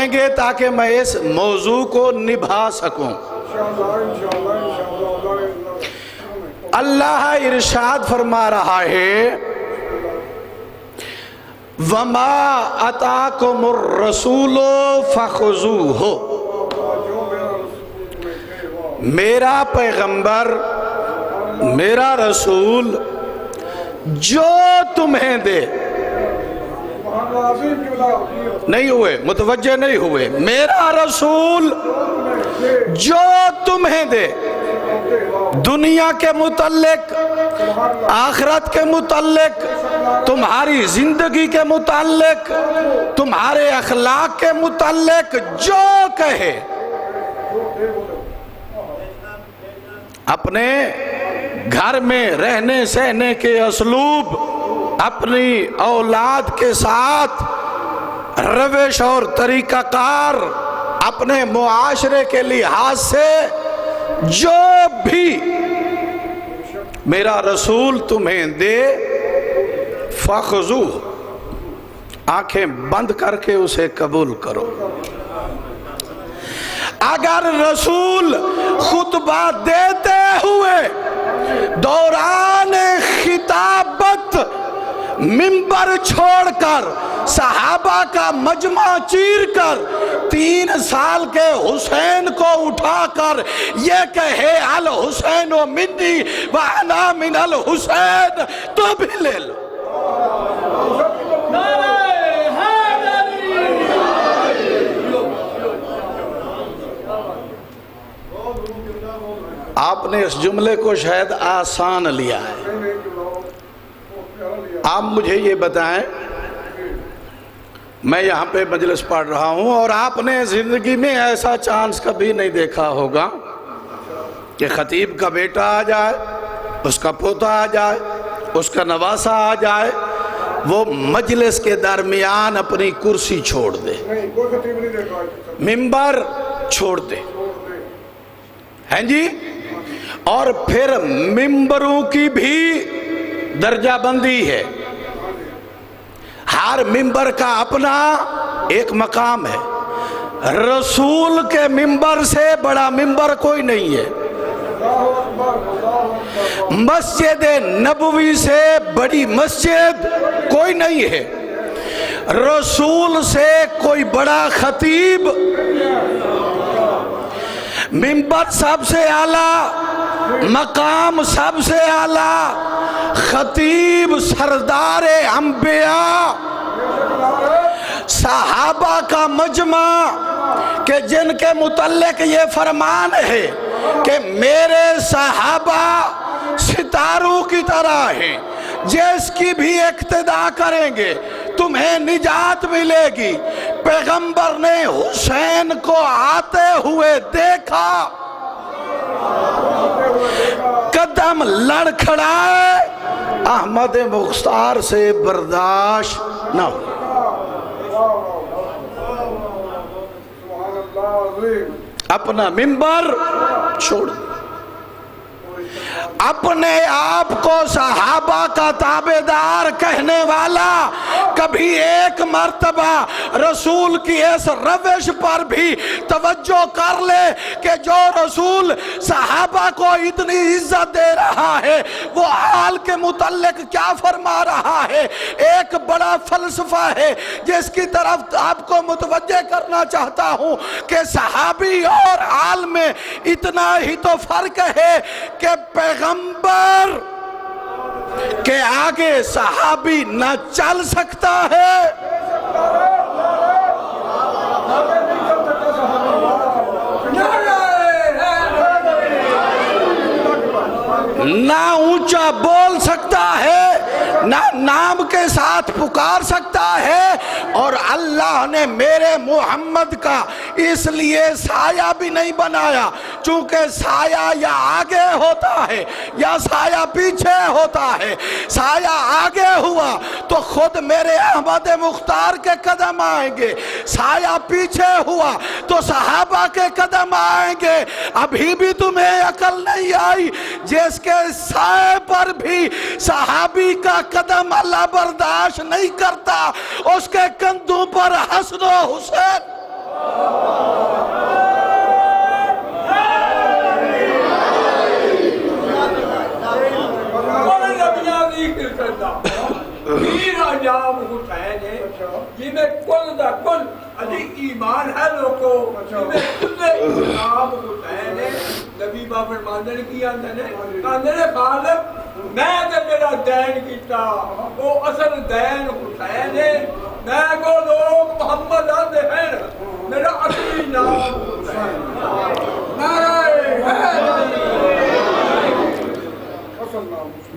دیں گے تاکہ میں اس موضوع کو نبھا سکوں۔ اللہ ارشاد فرما رہا ہے وَمَا أَتَاكُمُ الرَّسُولُ فَخُذُوهُ، میرا پیغمبر، میرا رسول جو تمہیں دے، نہیں ہوئے، متوجہ نہیں ہوئے، میرا رسول جو تمہیں دے، دنیا کے متعلق، آخرت کے متعلق، تمہاری زندگی کے متعلق، تمہارے اخلاق کے متعلق جو کہے، اپنے گھر میں رہنے سہنے کے اسلوب، اپنی اولاد کے ساتھ روش اور طریقہ کار، اپنے معاشرے کے لحاظ سے جو بھی میرا رسول تمہیں دے فَخُذُوهُ، آنکھیں بند کر کے اسے قبول کرو۔ اگر رسول خطبہ دیتے ہوئے دوران خطابت منبر چھوڑ کر صحابہ کا مجمع چیر کر 3 سال کے حسین کو اٹھا کر یہ کہے الحسین منی وانا من الحسین، تو بھی لے لو۔ آپ نے اس جملے کو شاید آسان لیا ہے۔ آپ مجھے یہ بتائیں، میں یہاں پہ مجلس پڑھ رہا ہوں اور آپ نے زندگی میں ایسا چانس کبھی نہیں دیکھا ہوگا کہ خطیب کا بیٹا آ جائے، اس کا پوتا آ جائے، اس کا نواسا آ جائے، وہ مجلس کے درمیان اپنی کرسی چھوڑ دے، منبر چھوڑ دے، ہیں جی؟ اور پھر منبروں کی بھی درجہ بندی ہے، ہر منبر کا اپنا ایک مقام ہے۔ رسول کے منبر سے بڑا منبر کوئی نہیں ہے، مسجد نبوی سے بڑی مسجد کوئی نہیں ہے، رسول سے کوئی بڑا خطیب، منبر سب سے اعلیٰ، مقام سب سے اعلیٰ، خطیب سردار انبیاء، صحابہ کا مجمع کہ جن کے متعلق یہ فرمان ہے کہ میرے صحابہ ستاروں کی طرح ہیں، جس کی بھی اقتداء کریں گے تمہیں نجات ملے گی۔ پیغمبر نے حسین کو آتے ہوئے دیکھا، قدم لڑکھڑائے، احمد مختار سے برداشت نہ ہو، اپنا منبر چھوڑ، اپنے آپ کو صحابہ کا تابعدار کہنے والا کبھی ایک مرتبہ رسول کی اس روش پر بھی توجہ کر لے کہ جو رسول صحابہ کو اتنی عزت دے رہا ہے وہ حال کے متعلق کیا فرما رہا ہے۔ ایک بڑا فلسفہ ہے جس کی طرف آپ کو متوجہ کرنا چاہتا ہوں کہ صحابی اور حال میں اتنا ہی تو فرق ہے کہ پیغمبر کے آگے صحابی نہ چل سکتا ہے، نہ اونچا بول سکتا ہے، نہ نام کے ساتھ پکار سکتا ہے، اور اللہ نے میرے محمد کا اس لیے سایہ بھی نہیں بنایا چونکہ سایہ یا آگے ہوتا ہے یا سایہ پیچھے ہوتا ہے۔ سایہ آگے ہوا تو خود میرے احمد مختار کے قدم آئیں گے، سایہ پیچھے ہوا تو صحابہ کے قدم آئیں گے۔ ابھی بھی تمہیں عقل نہیں آئی جس کے سائے پر بھی صحابی کا قدم اللہ برداشت نہیں کرتا، اس کے کندھوں پر حسن و حسین۔ ایمان ہے لوگوں آپ حسین نبی بابر ماندن کی آندن ہے خالق میں تے میرا دین کیتا وہ اصل دین حسین ہے میں کو لوگ محمد آندے ہیں میرا اصلی نام حسین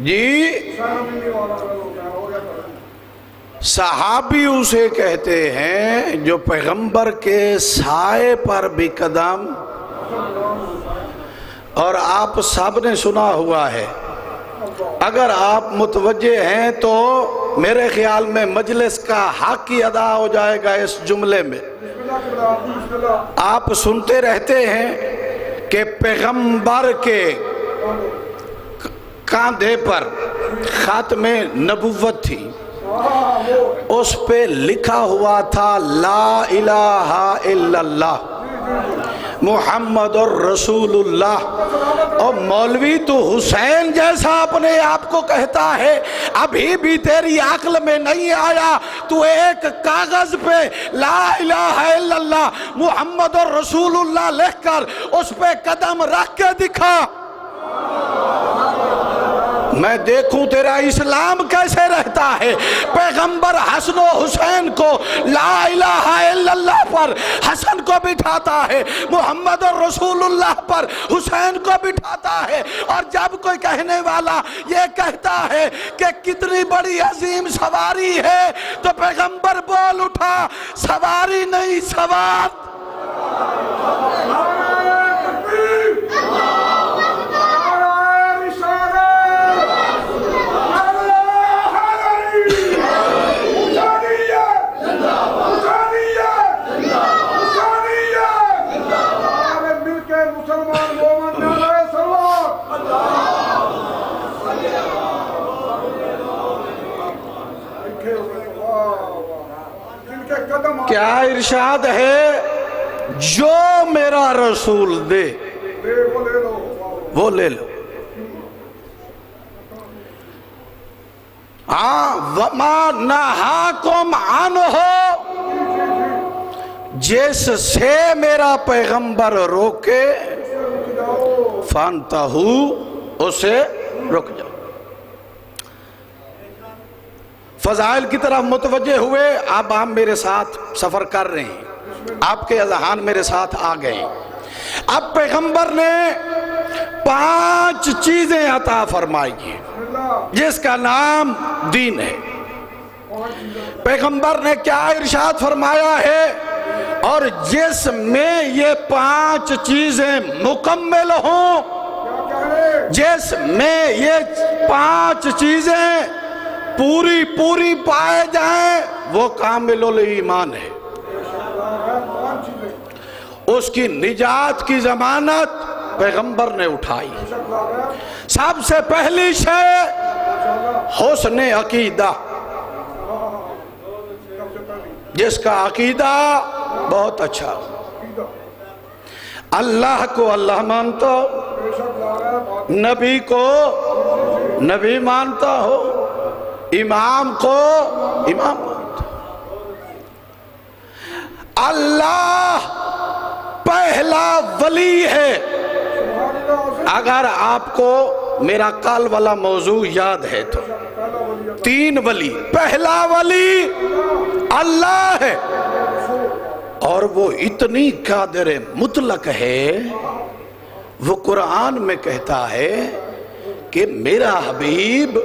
جی صحابی اسے کہتے ہیں جو پیغمبر کے سائے پر بھی قدم، اور آپ سب نے سنا ہوا ہے، اگر آپ متوجہ ہیں تو میرے خیال میں مجلس کا حق ہی ادا ہو جائے گا اس جملے میں۔ آپ سنتے رہتے ہیں کہ پیغمبر کے کاندھے پر ختم نبوت تھی، اس پہ لکھا ہوا تھا لا الہ الا اللہ محمد الرسول اللہ، اور مولوی تو حسین جیسا اپنے آپ کو کہتا ہے، ابھی بھی تیری عقل میں نہیں آیا تو ایک کاغذ پہ لا الہ الا اللہ محمد الرسول اللہ لکھ کر اس پہ قدم رکھ کے دکھا، میں دیکھوں تیرا اسلام کیسے رہتا ہے۔ پیغمبر حسن و حسین کو لا الہ الا اللہ پر حسن کو بٹھاتا ہے، محمد الرسول اللہ پر حسین کو بٹھاتا ہے، اور جب کوئی کہنے والا یہ کہتا ہے کہ کتنی بڑی عظیم سواری ہے تو پیغمبر بول اٹھا سواری نہیں سوار۔ کیا ارشاد ہے، جو میرا رسول دے وہ لے لو، وما نہاکم عنہ، جس سے میرا پیغمبر روکے فانتہو، اسے رک جاؤ۔ فضائل کی طرف متوجہ ہوئے، اب آپ میرے ساتھ سفر کر رہے ہیں، آپ کے اذہان میرے ساتھ آ گئے ہیں۔ اب پیغمبر نے 5 چیزیں عطا فرمائی ہیں جس کا نام دین ہے۔ پیغمبر نے کیا ارشاد فرمایا ہے، اور جس میں یہ 5 چیزیں مکمل ہوں، جس میں یہ 5 چیزیں پوری پائے جائیں، وہ کامل الایمان ہے، اس کی نجات کی ضمانت پیغمبر نے اٹھائی۔ سب سے پہلی شے حسن عقیدہ، جس کا عقیدہ بہت اچھا، اللہ کو اللہ مانتا ہو، نبی کو نبی مانتا ہو، امام کو امام مانتا ہو۔ اللہ پہلا ولی ہے۔ اگر آپ کو میرا کل والا موضوع یاد ہے تو 3 ولی، پہلا ولی اللہ ہے، اور وہ اتنی قادر مطلق ہے، وہ قرآن میں کہتا ہے کہ میرا حبیب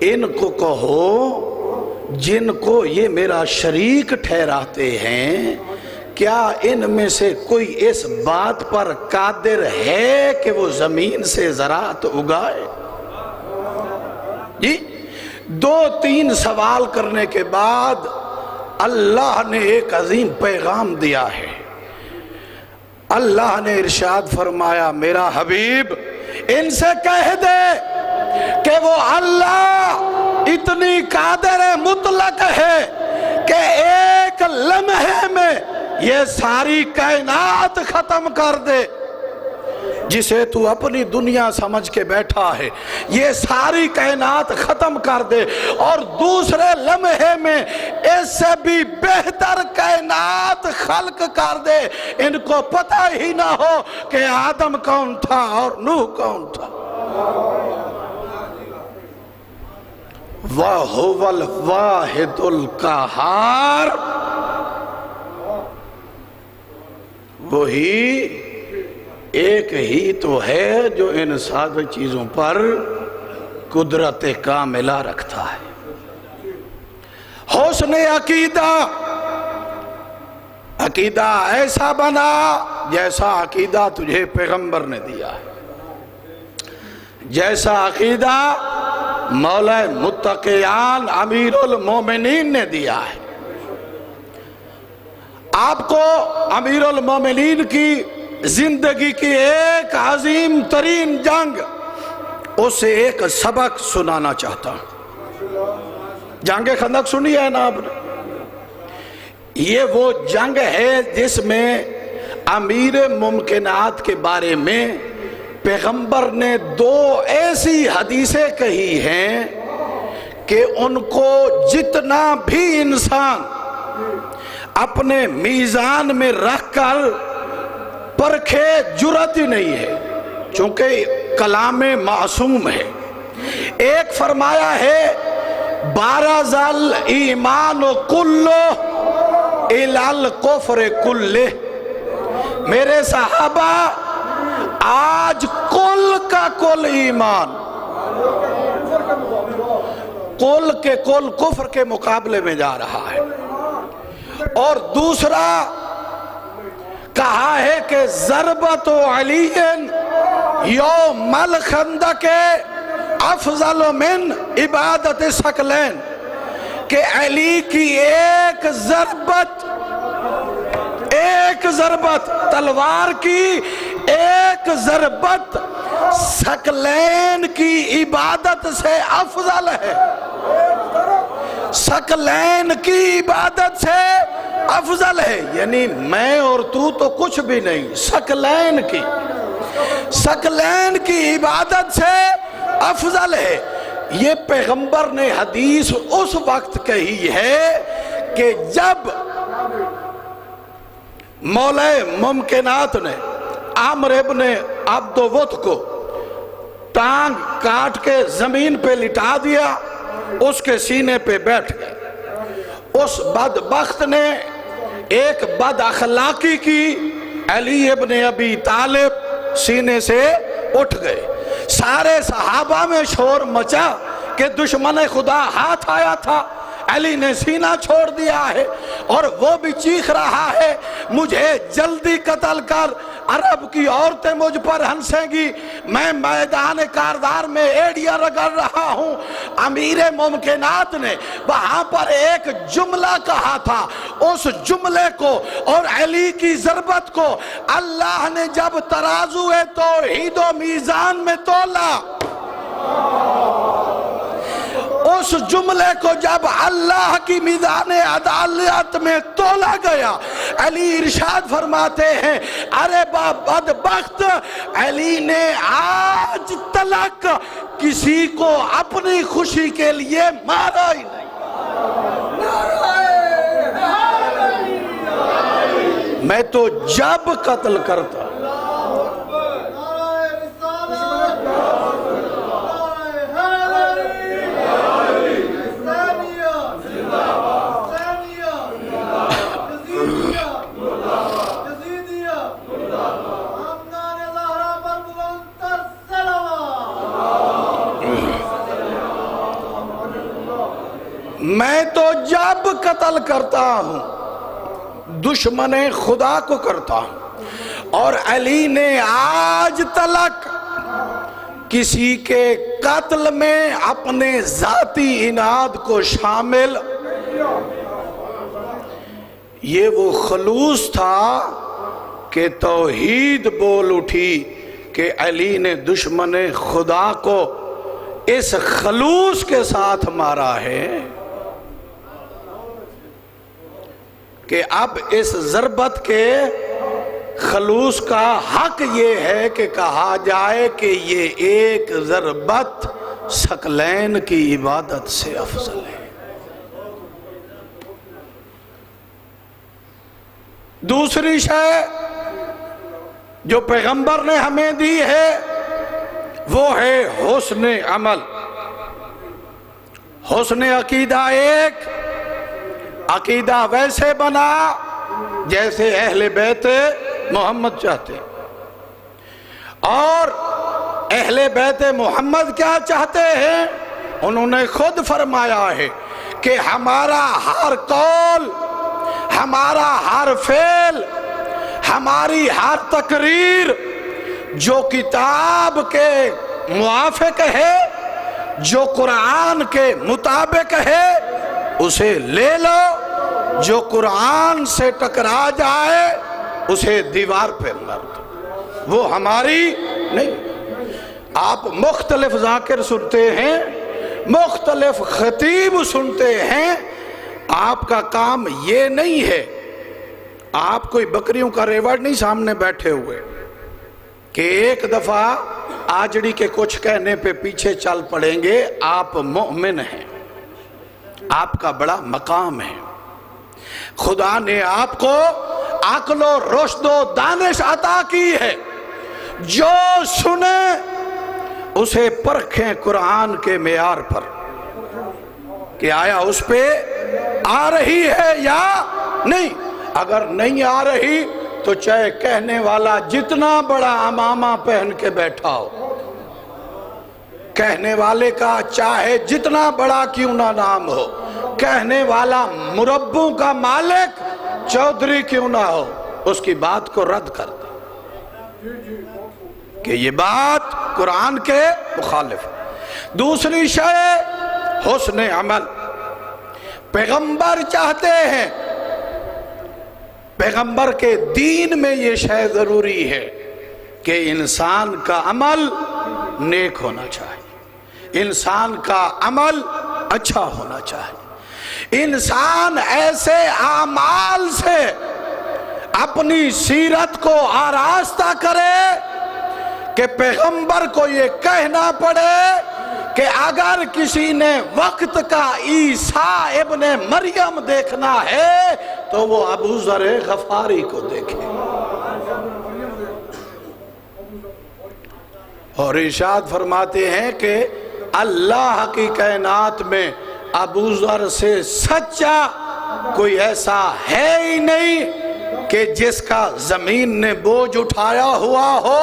ان کو کہو جن کو یہ میرا شریک ٹھہراتے ہیں، کیا ان میں سے کوئی اس بات پر قادر ہے کہ وہ زمین سے زراعت اگائے؟ جی 2-3 سوال کرنے کے بعد اللہ نے ایک عظیم پیغام دیا ہے۔ اللہ نے ارشاد فرمایا، میرا حبیب ان سے کہہ دے کہ وہ اللہ اتنی قادر مطلق ہے کہ ایک لمحے میں یہ ساری کائنات ختم کر دے، جسے تو اپنی دنیا سمجھ کے بیٹھا ہے، یہ ساری کائنات ختم کر دے اور دوسرے لمحے میں اس سے بھی بہتر کائنات خلق کر دے، ان کو پتہ ہی نہ ہو کہ آدم کون تھا اور نوح کون تھا۔ وَهُوَ الْوَاحِدُ الْقَهَّارُ، وہی ایک ہی تو ہے جو ان ساری چیزوں پر قدرت کاملہ رکھتا ہے۔ حسن عقیدہ ایسا بنا جیسا عقیدہ تجھے پیغمبر نے دیا ہے، جیسا عقیدہ مولا متقیان امیر المومنین نے دیا ہے۔ آپ کو امیر المومنین کی زندگی کی ایک عظیم ترین جنگ، اسے ایک سبق سنانا چاہتا ہوں۔ جنگ خندق سنی ہے نا آپ نے؟ یہ وہ جنگ ہے جس میں امیر ممکنات کے بارے میں پیغمبر نے دو ایسی حدیثیں کہی ہیں کہ ان کو جتنا بھی انسان اپنے میزان میں رکھ کر پرکھے جرات ہی نہیں ہے، چونکہ کلام معصوم ہے۔ ایک فرمایا ہے بارز الایمان کلہ الی الکفر کلہ، میرے صحابہ آج کل کا کل ایمان کل کے کل کفر کے مقابلے میں جا رہا ہے۔ اور دوسرا کہا ہے کہ ضربت علی یوم الخندق افضل من عبادت ثقلین، کہ علی کی ایک ضربت تلوار کی ایک ضربت ثقلین کی عبادت سے افضل ہے، ثقلین کی عبادت سے افضل ہے، یعنی میں اور تو کچھ بھی نہیں، ثقلین کی عبادت سے افضل ہے۔ یہ پیغمبر نے حدیث اس وقت کہی ہے کہ جب مولا ممکنات نے عامر ابن عبد ود کو ٹانگ کاٹ کے زمین پہ لٹا دیا، اس کے سینے پہ بیٹھ گئے۔ اس بدبخت نے ایک بد اخلاقی کی، علی ابن ابی طالب سینے سے اٹھ گئے۔ سارے صحابہ میں شور مچا کہ دشمن خدا ہاتھ آیا تھا، علی نے سینہ چھوڑ دیا ہے، اور وہ بھی چیخ رہا ہے مجھے جلدی قتل کر، عرب کی عورتیں مجھ پر ہنسیں گی، میں میدان کاردار میں ایڑیاں رگڑ رہا ہوں۔ امیر ممکنات نے وہاں پر ایک جملہ کہا تھا، اس جملے کو اور علی کی ضربت کو اللہ نے جب ترازو توحید و میزان میں تولا، اس جملے کو جب اللہ کی میزان عدالت میں تولا گیا، علی ارشاد فرماتے ہیں ارے بدبخت، علی نے آج تلک کسی کو اپنی خوشی کے لیے مارا ہی نہیں۔ میں تو جب قتل کرتا میں تو جب قتل کرتا ہوں دشمن خدا کو کرتا ہوں، اور علی نے آج تلک کسی کے قتل میں اپنے ذاتی اناد کو شامل، یہ وہ خلوص تھا کہ توحید بول اٹھی کہ علی نے دشمن خدا کو اس خلوص کے ساتھ مارا ہے کہ اب اس ضربت کے خلوص کا حق یہ ہے کہ کہا جائے کہ یہ ایک ضربت ثقلین کی عبادت سے افضل ہے۔ دوسری شے جو پیغمبر نے ہمیں دی ہے وہ ہے حسن عمل، حسن عقیدہ۔ ایک عقیدہ ویسے بنا جیسے اہل بیت محمد چاہتے، اور اہل بیت محمد کیا چاہتے ہیں؟ انہوں نے خود فرمایا ہے کہ ہمارا ہر قول، ہمارا ہر فعل، ہماری ہر تقریر جو کتاب کے موافق ہے، جو قرآن کے مطابق ہے، اسے لے لو، جو قرآن سے ٹکرا جائے اسے دیوار پہ مار دو، وہ ہماری نہیں۔ آپ مختلف ذاکر سنتے ہیں، مختلف خطیب سنتے ہیں، آپ کا کام یہ نہیں ہے، آپ کوئی بکریوں کا ریوڑ نہیں سامنے بیٹھے ہوئے کہ ایک دفعہ آجڑی کے کچھ کہنے پہ پیچھے چل پڑیں گے۔ آپ مومن ہیں، آپ کا بڑا مقام ہے، خدا نے آپ کو عقل و رشد و دانش عطا کی ہے، جو سنے اسے پرکھیں قرآن کے معیار پر کہ آیا اس پہ آ رہی ہے یا نہیں۔ اگر نہیں آ رہی تو چاہے کہنے والا جتنا بڑا عمامہ پہن کے بیٹھا ہو، کہنے والے کا چاہے جتنا بڑا کیوں نہ نام ہو، کہنے والا مربوں کا مالک چودھری کیوں نہ ہو، اس کی بات کو رد کر دے کہ یہ بات قرآن کے مخالف ہے۔ دوسری شے حسن عمل۔ پیغمبر چاہتے ہیں، پیغمبر کے دین میں یہ شے ضروری ہے کہ انسان کا عمل نیک ہونا چاہیے، انسان کا عمل اچھا ہونا چاہیے، انسان ایسے اعمال سے اپنی سیرت کو آراستہ کرے کہ پیغمبر کو یہ کہنا پڑے کہ اگر کسی نے وقت کا عیسیٰ ابن مریم دیکھنا ہے تو وہ ابو ذر غفاری کو دیکھے۔ اور ارشاد فرماتے ہیں کہ اللہ کی کائنات میں ابو ذر سے سچا کوئی ایسا ہے ہی نہیں کہ جس کا زمین نے بوجھ اٹھایا ہوا ہو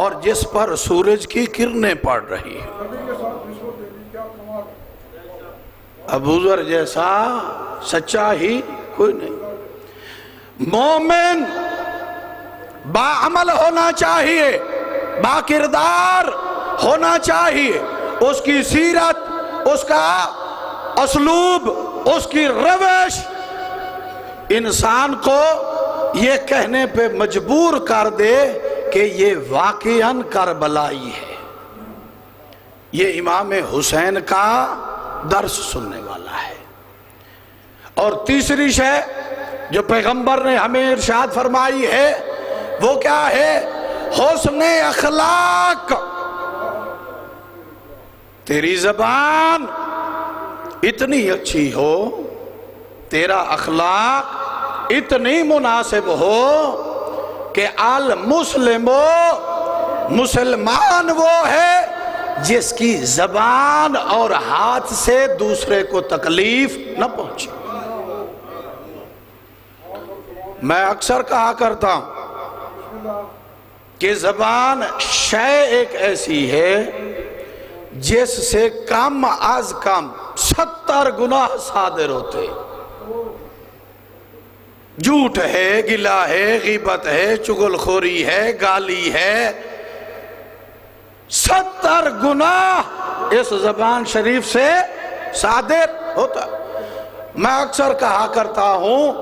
اور جس پر سورج کی کرنیں پڑ رہی ہیں۔ ابو ذر جیسا سچا ہی کوئی نہیں۔ مومن باعمل ہونا چاہیے، با کردار ہونا چاہیے، اس کی سیرت، اس کا اسلوب، اس کی روش انسان کو یہ کہنے پہ مجبور کر دے کہ یہ واقعاً کربلائی ہے، یہ امام حسین کا درس سننے والا ہے۔ اور تیسری شے جو پیغمبر نے ہمیں ارشاد فرمائی ہے وہ کیا ہے؟ حسن اخلاق۔ تیری زبان اتنی اچھی ہو، تیرا اخلاق اتنی مناسب ہو کہ المسلم مسلمان وہ ہے جس کی زبان اور ہاتھ سے دوسرے کو تکلیف نہ پہنچے۔ میں اکثر کہا کرتا ہوں کہ زبان شے ایک ایسی ہے جس سے کم از کم 70 گناہ صادر ہوتے۔ جھوٹ ہے، گلا ہے، غیبت ہے، چغل خوری ہے، گالی ہے، 70 گناہ اس زبان شریف سے صادر ہوتا۔ میں اکثر کہا کرتا ہوں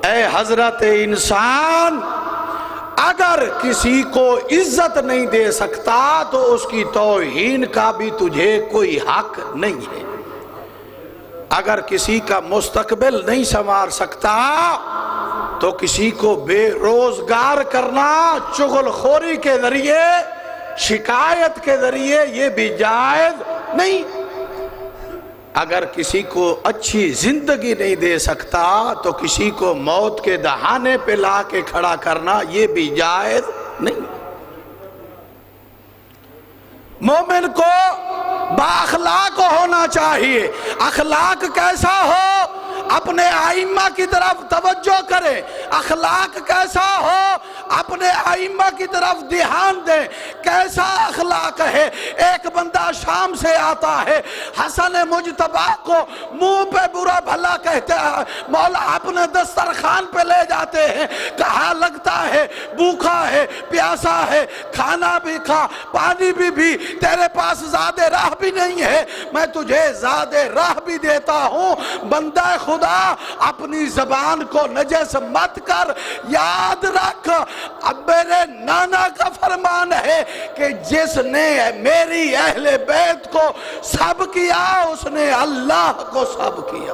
اے حضرت انسان، اگر کسی کو عزت نہیں دے سکتا تو اس کی توہین کا بھی تجھے کوئی حق نہیں ہے۔ اگر کسی کا مستقبل نہیں سنوار سکتا تو کسی کو بے روزگار کرنا چغل خوری کے ذریعے، شکایت کے ذریعے، یہ بھی جائز نہیں۔ اگر کسی کو اچھی زندگی نہیں دے سکتا تو کسی کو موت کے دہانے پہ لا کے کھڑا کرنا یہ بھی جائز نہیں۔ مومن کو با اخلاق ہونا چاہیے۔ اخلاق کیسا ہو؟ اپنے ائمہ کی طرف توجہ کرے۔ اخلاق کیسا ہو؟ اپنے ائمہ کی طرف دھیان دے۔ کیسا اخلاق ہے؟ ایک بندہ شام سے آتا ہے، حسن مجتبیٰ کو منہ پہ برا بھلا کہتا ہے، مولا اپنے دسترخوان پہ لے جاتے ہیں، کہا لگتا ہے بھوکا ہے، پیاسا ہے، کھانا بھی کھا، پانی بھی، تیرے پاس زاد راہ بھی نہیں ہے، میں تجھے زاد راہ بھی دیتا ہوں۔ بندہ خدا اپنی زبان کو نجس مت کر، یاد رکھ اب میرے نانا کا فرمان ہے کہ جس نے میری اہل بیت کو سب کیا اس نے اللہ کو سب کیا۔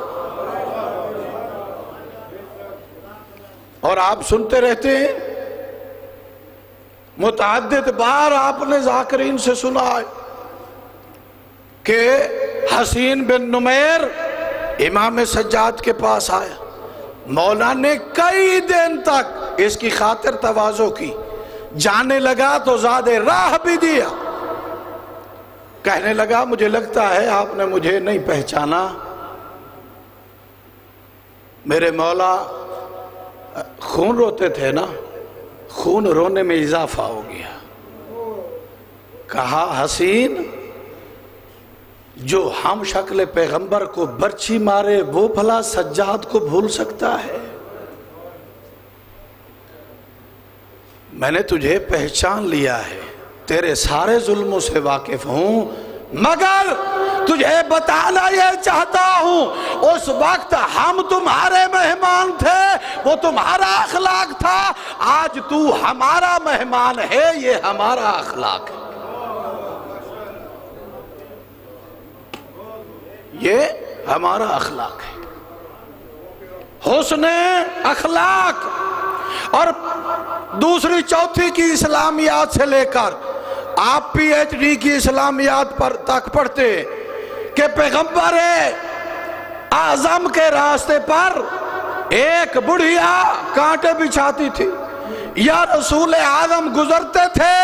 اور آپ سنتے رہتے ہیں، متعدد بار آپ نے ذاکرین سے سنا ہے کہ حسین بن نمیر امام سجاد کے پاس آیا، مولا نے کئی دن تک اس کی خاطر تواضع کی، جانے لگا تو زاد راہ بھی دیا، کہنے لگا مجھے لگتا ہے آپ نے مجھے نہیں پہچانا، میرے مولا خون روتے تھے نا، خون رونے میں اضافہ ہو گیا۔ کہا حسین جو ہم شکل پیغمبر کو برچھی مارے وہ بھلا سجاد کو بھول سکتا ہے؟ میں نے تجھے پہچان لیا ہے، تیرے سارے ظلموں سے واقف ہوں، مگر تجھے بتانا یہ چاہتا ہوں اس وقت ہم تمہارے مہمان تھے، وہ تمہارا اخلاق تھا، آج تو ہمارا مہمان ہے، یہ ہمارا اخلاق ہے، یہ ہمارا اخلاق ہے۔ حسن اخلاق۔ اور دوسری چوتھی کی اسلامیات سے لے کر آپ پی ایچ ڈی کی اسلامیات پر تک پڑھتے کہ پیغمبر اعظم کے راستے پر ایک بڑھیا کانٹے بچھاتی تھی، یا رسول اعظم گزرتے تھے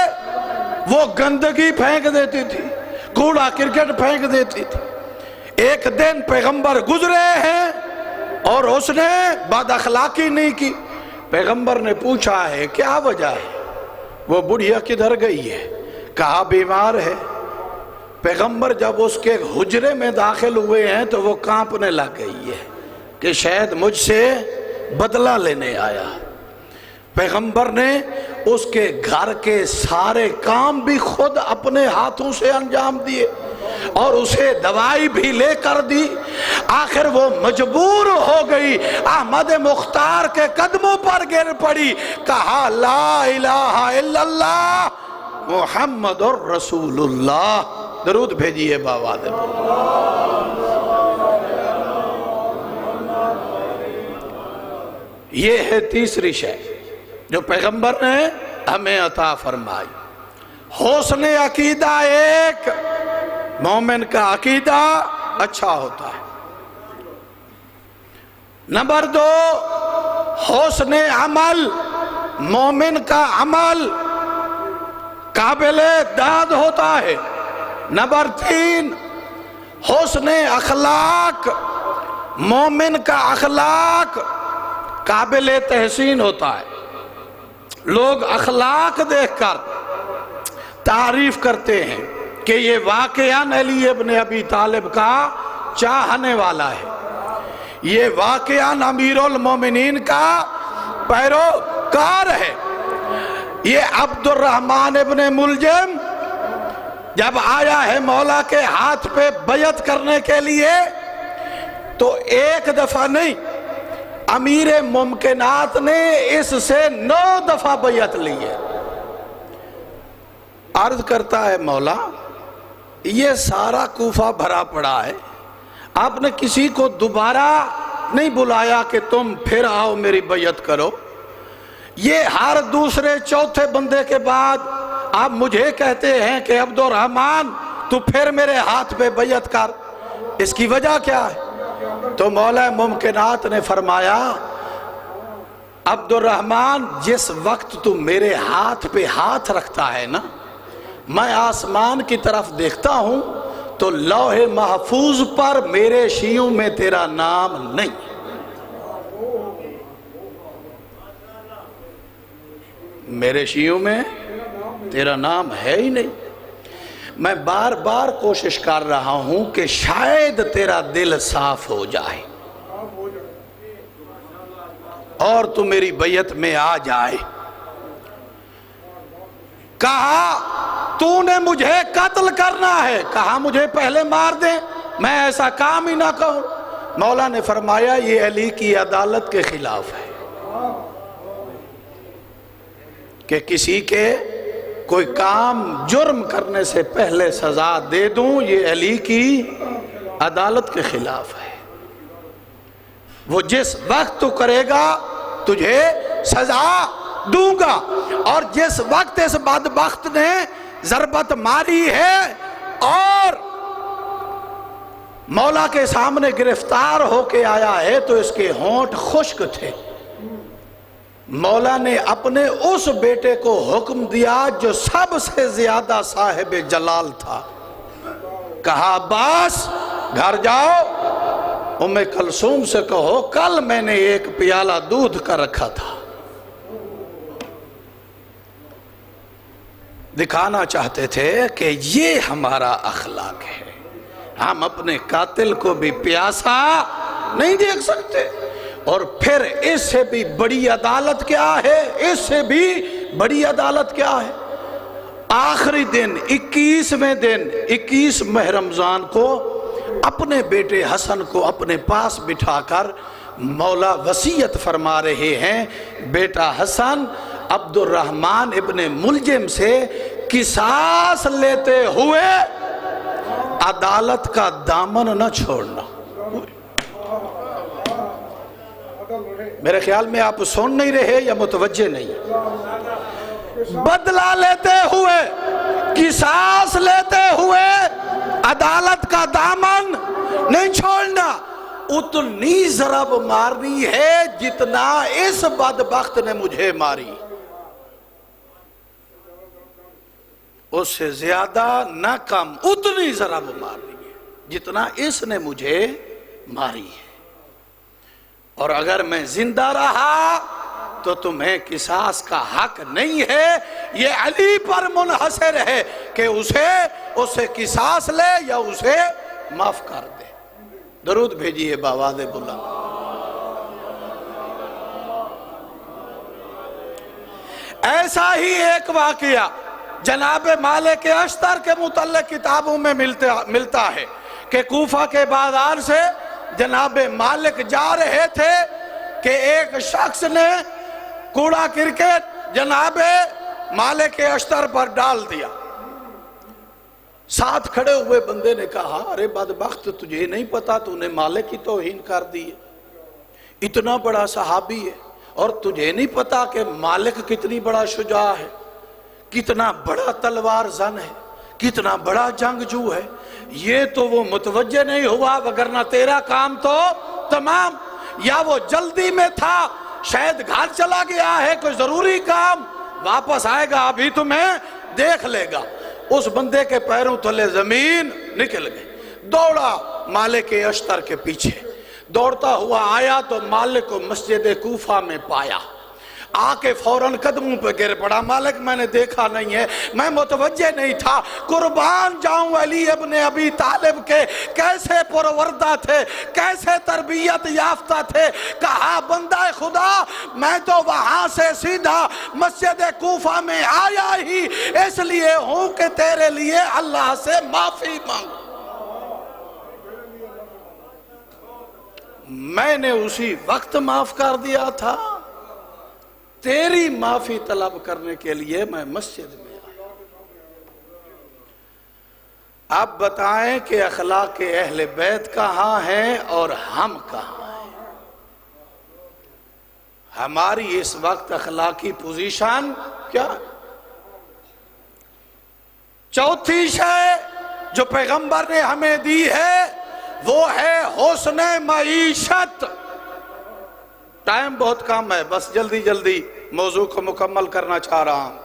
وہ گندگی پھینک دیتی تھی، کوڑا کرکٹ پھینک دیتی تھی۔ ایک دن پیغمبر گزرے ہیں اور اس نے بد اخلاقی نہیں کی، پیغمبر نے پوچھا ہے کیا وجہ ہے؟ وہ بڑھیا کدھر گئی ہے؟ کہا بیمار ہے۔ پیغمبر جب اس کے حجرے میں داخل ہوئے ہیں تو وہ کانپنے لگ گئی ہے کہ شاید مجھ سے بدلہ لینے آیا۔ پیغمبر نے اس کے گھر کے سارے کام بھی خود اپنے ہاتھوں سے انجام دیے اور اسے دوائی بھی لے کر دی، آخر وہ مجبور ہو گئی، احمد مختار کے قدموں پر گر پڑی، کہا لا الہ الا اللہ محمد الرسول اللہ۔ درود بھیجئے باواد یہ ہے تیسری شے جو پیغمبر نے ہمیں عطا فرمائی۔ حسن عقیدہ، ایک مومن کا عقیدہ اچھا ہوتا ہے۔ نمبر دو، حسن عمل، مومن کا عمل قابل داد ہوتا ہے۔ نمبر تین، حسن اخلاق، مومن کا اخلاق قابل تحسین ہوتا ہے۔ لوگ اخلاق دیکھ کر تعریف کرتے ہیں کہ یہ واقعاً علی ابن ابی طالب کا چاہنے والا ہے، یہ واقعاً امیر المومنین کا پیروکار ہے۔ یہ عبد الرحمن ابن ملجم جب آیا ہے مولا کے ہاتھ پہ بیعت کرنے کے لیے تو ایک دفعہ نہیں، امیر ممکنات نے اس سے 9 دفعہ بیعت لی ہے۔ عرض کرتا ہے مولا یہ سارا کوفہ بھرا پڑا ہے، آپ نے کسی کو دوبارہ نہیں بلایا کہ تم پھر آؤ میری بیعت کرو؟ یہ ہر دوسرے چوتھے بندے کے بعد آپ مجھے کہتے ہیں کہ عبد الرحمن تو پھر میرے ہاتھ پہ بیعت کر، اس کی وجہ کیا ہے؟ تو مولا ممکنات نے فرمایا عبد الرحمن جس وقت تو میرے ہاتھ پہ ہاتھ رکھتا ہے نا، میں آسمان کی طرف دیکھتا ہوں تو لوح محفوظ پر میرے شیعوں میں تیرا نام نہیں، میرے شیعوں میں تیرا نام ہے ہی نہیں۔ میں بار بار کوشش کر رہا ہوں کہ شاید تیرا دل صاف ہو جائے اور تو میری بیعت میں آ جائے۔ کہا تو نے مجھے قتل کرنا ہے، کہا مجھے پہلے مار دیں، میں ایسا کام ہی نہ کہوں۔ مولا نے فرمایا یہ علی کی عدالت کے خلاف ہے کہ کسی کے کوئی کام جرم کرنے سے پہلے سزا دے دوں، یہ علی کی عدالت کے خلاف ہے۔ وہ جس وقت تو کرے گا تجھے سزا دوں گا، اور جس وقت اس بدبخت نے ضربت ماری ہے اور مولا کے سامنے گرفتار ہو کے آیا ہے تو اس کے ہونٹ خشک تھے۔ مولا نے اپنے اس بیٹے کو حکم دیا جو سب سے زیادہ صاحب جلال تھا، کہا عباس گھر جاؤ، ام کلثوم سے کہو کل میں نے ایک پیالہ دودھ کا رکھا تھا۔ دکھانا چاہتے تھے کہ یہ ہمارا اخلاق ہے، ہم اپنے قاتل کو بھی پیاسا نہیں دیکھ سکتے۔ اور پھر اس سے بھی بڑی عدالت کیا ہے، اس سے بھی بڑی عدالت کیا ہے؟ آخری دن 21ویں دن 21 ماہ رمضان کو اپنے بیٹے حسن کو اپنے پاس بٹھا کر مولا وصیت فرما رہے ہیں، بیٹا حسن عبد الرحمن ابن ملجم سے قصاص لیتے ہوئے عدالت کا دامن نہ چھوڑنا۔ میرے خیال میں آپ سن نہیں رہے یا متوجہ نہیں؟ بدلہ لیتے ہوئے، قصاص لیتے ہوئے عدالت کا دامن نہیں چھوڑنا۔ اتنی ضرب مارنی ہے جتنا اس بدبخت نے مجھے ماری، اس سے زیادہ نہ کم، اتنی ضرب مارنی ہے جتنا اس نے مجھے ماری ہے۔ اور اگر میں زندہ رہا تو تمہیں قصاص کا حق نہیں ہے، یہ علی پر منحصر ہے کہ اسے قصاص لے یا اسے معاف کر دے۔ درود بھیجیے بآواز بلند۔ ایسا ہی ایک واقعہ جناب مالک اشتر کے متعلق کتابوں میں ملتا ہے کہ کوفہ کے بازار سے جناب مالک جا رہے تھے کہ ایک شخص نے کوڑا کرکٹ جناب مالک اشتر پر ڈال دیا۔ ساتھ کھڑے ہوئے بندے نے کہا ارے بدبخت، تجھے نہیں پتا تو نے مالک کی توہین کر دی ہے، اتنا بڑا صحابی ہے، اور تجھے نہیں پتا کہ مالک کتنی بڑا شجاع ہے، کتنا بڑا تلوار زن ہے، کتنا بڑا جنگجو ہے، یہ تو وہ متوجہ نہیں ہوا، وگرنہ تیرا کام تو تمام۔ یا وہ جلدی میں تھا، شاید گھر چلا گیا ہے، کوئی ضروری کام، واپس آئے گا ابھی تمہیں دیکھ لے گا۔ اس بندے کے پیروں تلے زمین نکل گئی، دوڑا مالک اشتر کے پیچھے، دوڑتا ہوا آیا تو مالک کو مسجد کوفہ میں پایا، آ کے فوراً قدموں پہ گر پڑا۔ مالک میں نے دیکھا نہیں ہے، میں متوجہ نہیں تھا، قربان جاؤں علی ابن ابی طالب کے کیسے پروردہ تھے، کیسے تربیت یافتہ تھے۔ کہا بندہ خدا میں تو وہاں سے سیدھا مسجد کوفہ میں آیا ہی اس لیے ہوں کہ تیرے لیے اللہ سے معافی مانگوں۔ میں نے اسی وقت معاف کر دیا تھا، تیری معافی طلب کرنے کے لیے میں مسجد میں آیا۔ اب بتائیں کہ اخلاق اہل بیت کہاں ہیں اور ہم کہاں ہیں؟ ہماری اس وقت اخلاقی پوزیشن کیا؟ چوتھی شے جو پیغمبر نے ہمیں دی ہے وہ ہے حسن معیشت. ٹائم بہت کم ہے، بس جلدی جلدی موضوع کو مکمل کرنا چاہ رہا ہوں.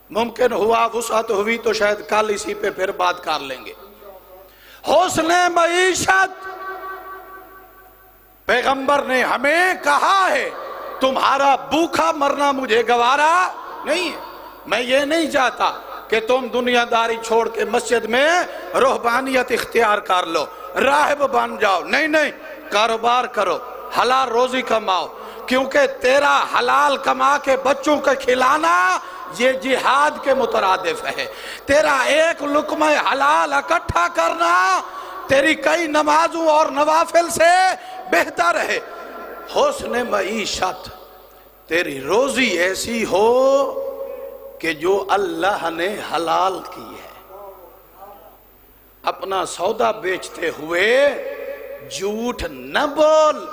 ممکن ہوا وسعت ہوئی تو شاید کل اسی پہ پھر بات کر لیں گے. حسن معیشت پیغمبر نے ہمیں کہا ہے تمہارا بھوکا مرنا مجھے گوارا نہیں ہے. میں یہ نہیں چاہتا کہ تم دنیا داری چھوڑ کے مسجد میں رہبانیت اختیار کر لو، راہب بن جاؤ. نہیں نہیں، کاروبار کرو، حلال روزی کماؤ، کیونکہ تیرا حلال کما کے بچوں کو کھلانا یہ جہاد کے مترادف ہے. تیرا ایک لقمہ حلال اکٹھا کرنا تیری کئی نمازوں اور نوافل سے بہتر ہے. حسن معیشت، تیری روزی ایسی ہو کہ جو اللہ نے حلال کی ہے. اپنا سودا بیچتے ہوئے جھوٹ نہ بول،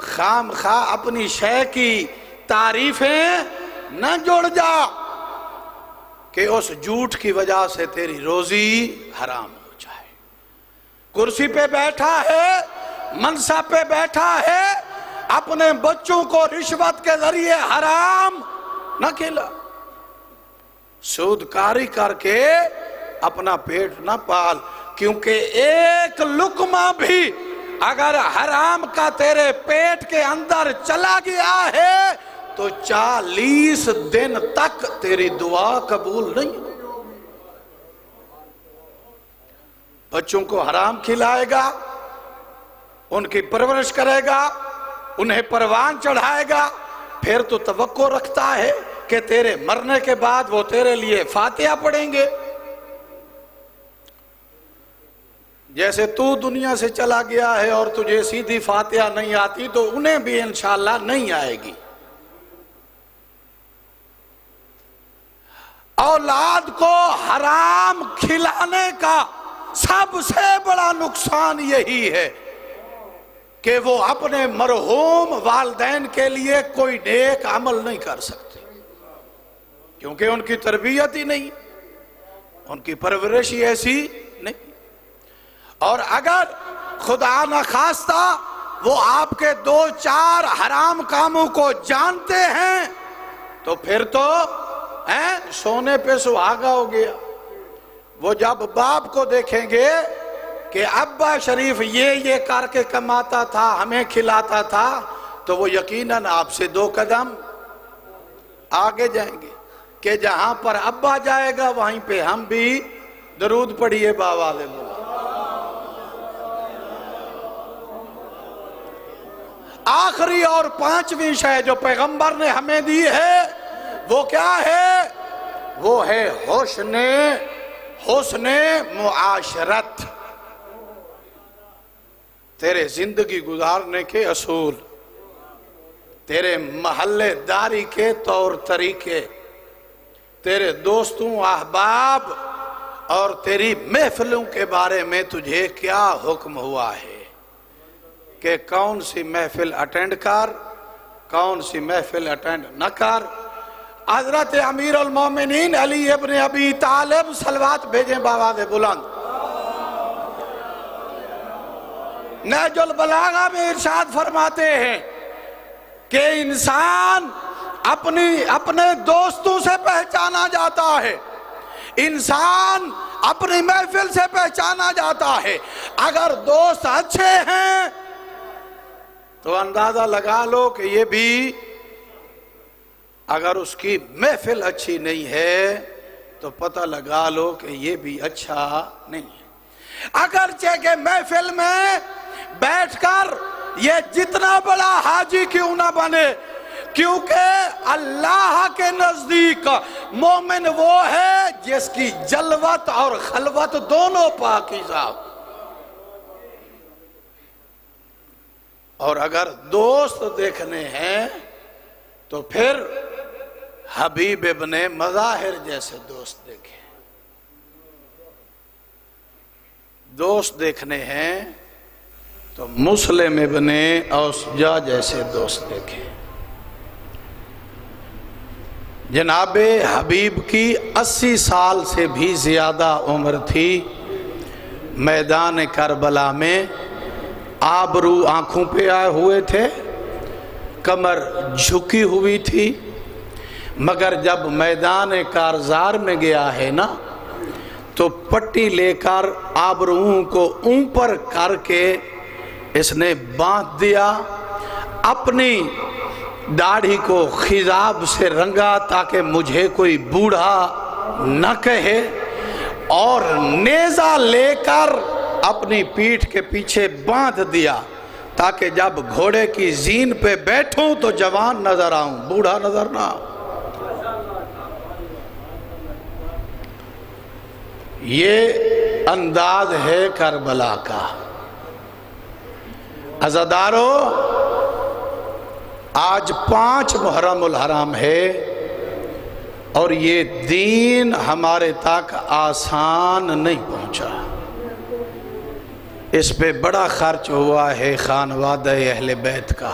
خام خواہ اپنی شے کی تعریفیں نہ جوڑ جا کہ اس جھوٹ کی وجہ سے تیری روزی حرام ہو جائے. کرسی پہ بیٹھا ہے، منصب پہ بیٹھا ہے، اپنے بچوں کو رشوت کے ذریعے حرام نہ کھلا. سود کاری کر کے اپنا پیٹ نہ پال، کیونکہ ایک لقمہ بھی اگر حرام کا تیرے پیٹ کے اندر چلا گیا ہے تو 40 دن تک تیری دعا قبول نہیں. بچوں کو حرام کھلائے گا، ان کی پرورش کرے گا، انہیں پروان چڑھائے گا، پھر تو توقع رکھتا ہے کہ تیرے مرنے کے بعد وہ تیرے لیے فاتحہ پڑھیں گے. جیسے تو دنیا سے چلا گیا ہے اور تجھے سیدھی فاتحہ نہیں آتی تو انہیں بھی انشاءاللہ نہیں آئے گی. اولاد کو حرام کھلانے کا سب سے بڑا نقصان یہی ہے کہ وہ اپنے مرحوم والدین کے لیے کوئی نیک عمل نہیں کر سکتے، کیونکہ ان کی تربیت ہی نہیں، ان کی پرورش ہی ایسی نہیں. اور اگر خدا نخواستہ وہ آپ کے 2-4 حرام کاموں کو جانتے ہیں تو پھر تو سونے پہ سہاگا ہو گیا. وہ جب باپ کو دیکھیں گے کہ ابا شریف یہ کر کے کماتا تھا، ہمیں کھلاتا تھا، تو وہ یقیناً آپ سے 2 قدم آگے جائیں گے کہ جہاں پر ابا جائے گا وہیں پہ ہم بھی درود پڑھیے باواز بولا. آخری اور 5ویں شے جو پیغمبر نے ہمیں دی ہے وہ کیا ہے؟ وہ ہے حسن معاشرت. تیرے زندگی گزارنے کے اصول، تیرے محلے داری کے طور طریقے، تیرے دوستوں احباب اور تیری محفلوں کے بارے میں تجھے کیا حکم ہوا ہے کہ کون سی محفل اٹینڈ کر، کون سی محفل اٹینڈ نہ کر. حضرت امیر المومنین علی ابن ابی طالب صلوات بھیجیں باواز بلند. نہج البلاغہ میں ارشاد فرماتے ہیں کہ انسان اپنے دوستوں سے پہچانا جاتا ہے، انسان اپنی محفل سے پہچانا جاتا ہے. اگر دوست اچھے ہیں تو اندازہ لگا لو کہ یہ بھی، اگر اس کی محفل اچھی نہیں ہے تو پتہ لگا لو کہ یہ بھی اچھا نہیں ہے. اگرچہ کہ محفل میں بیٹھ کر یہ جتنا بڑا حاجی کیوں نہ بنے، کیونکہ اللہ کے نزدیک مومن وہ ہے جس کی جلوت اور خلوت دونوں پاکیزہ. اور اگر دوست دیکھنے ہیں تو پھر حبیب ابن مظاہر جیسے دوست دیکھیں. دوست دیکھنے ہیں تو مسلم ابن اوسجا جیسے دوست دیکھیں. جناب حبیب کی 80 سال سے بھی زیادہ عمر تھی. میدان کربلا میں آبرو آنکھوں پہ آئے ہوئے تھے، کمر جھکی ہوئی تھی، مگر جب میدان کارزار میں گیا ہے نا تو پٹی لے کر آبروؤں کو اوپر کر کے اس نے باندھ دیا، اپنی داڑھی کو خضاب سے رنگا تاکہ مجھے کوئی بوڑھا نہ کہے، اور نیزہ لے کر اپنی پیٹھ کے پیچھے باندھ دیا تاکہ جب گھوڑے کی زین پہ بیٹھوں تو جوان نظر آؤں، بوڑھا نظر نہ آؤں. یہ انداز ہے کربلا کا. عزادارو، آج 5 محرم الحرام ہے اور یہ دین ہمارے تک آسان نہیں پہنچا. اس پہ بڑا خرچ ہوا ہے خانوادہ اہل بیت کا.